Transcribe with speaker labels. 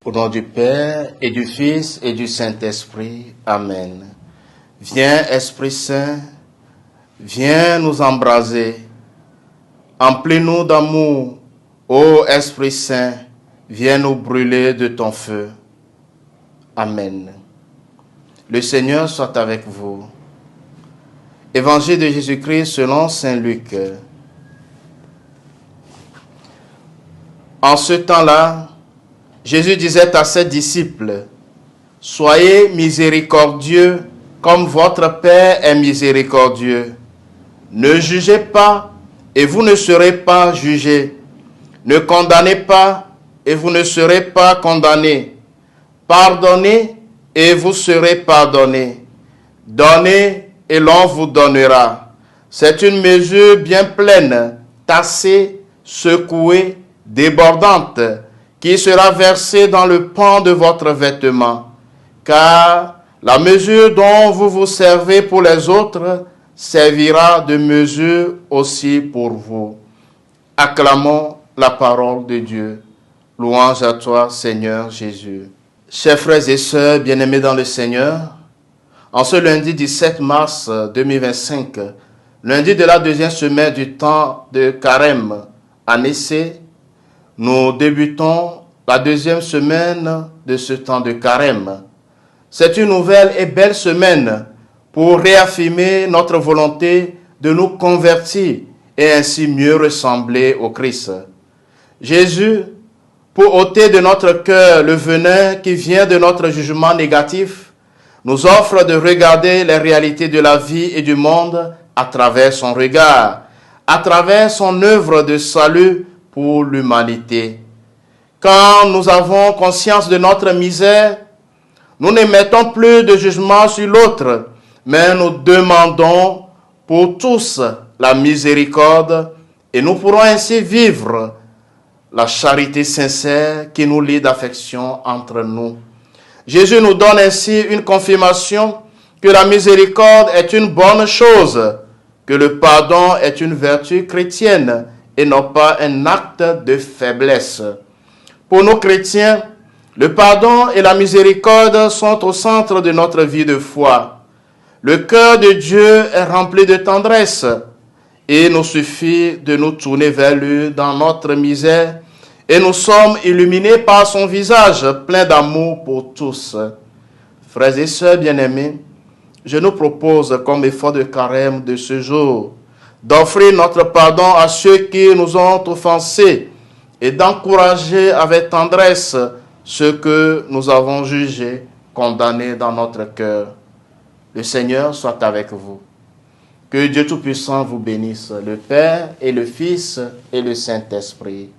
Speaker 1: Au nom du Père et du Fils et du Saint-Esprit. Amen. Viens, Esprit Saint, viens nous embraser. Emplis-nous d'amour. Ô Esprit Saint, viens nous brûler de ton feu. Amen. Le Seigneur soit avec vous. Évangile de Jésus-Christ selon saint Luc. En ce temps-là, Jésus disait à ses disciples, « Soyez miséricordieux comme votre Père est miséricordieux. Ne jugez pas et vous ne serez pas jugés. Ne condamnez pas et vous ne serez pas condamnés. Pardonnez et vous serez pardonnés. Donnez et l'on vous donnera. C'est une mesure bien pleine, tassée, secouée, débordante, qui sera versée dans le pan de votre vêtement. Car la mesure dont vous vous servez pour les autres servira de mesure aussi pour vous. » Acclamons la parole de Dieu. Louange à toi, Seigneur Jésus. Chers frères et sœurs bien-aimés dans le Seigneur, en ce lundi 17 mars 2025, lundi de la deuxième semaine du temps de Carême, année C, nous débutons la deuxième semaine de ce temps de Carême. C'est une nouvelle et belle semaine pour réaffirmer notre volonté de nous convertir et ainsi mieux ressembler au Christ. Jésus, pour ôter de notre cœur le venin qui vient de notre jugement négatif, nous offre de regarder les réalités de la vie et du monde à travers son regard, à travers son œuvre de salut pour l'humanité. Quand nous avons conscience de notre misère, nous ne mettons plus de jugement sur l'autre, mais nous demandons pour tous la miséricorde et nous pourrons ainsi vivre la charité sincère qui nous lie d'affection entre nous. Jésus nous donne ainsi une confirmation que la miséricorde est une bonne chose, que le pardon est une vertu chrétienne et non pas un acte de faiblesse. Pour nous chrétiens, le pardon et la miséricorde sont au centre de notre vie de foi. Le cœur de Dieu est rempli de tendresse et il nous suffit de nous tourner vers lui dans notre misère et nous sommes illuminés par son visage plein d'amour pour tous. Frères et sœurs bien-aimés, je nous propose comme effort de carême de ce jour d'offrir notre pardon à ceux qui nous ont offensés et d'encourager avec tendresse ceux que nous avons jugés, condamnés dans notre cœur. Le Seigneur soit avec vous. Que Dieu Tout-Puissant vous bénisse, le Père et le Fils et le Saint-Esprit.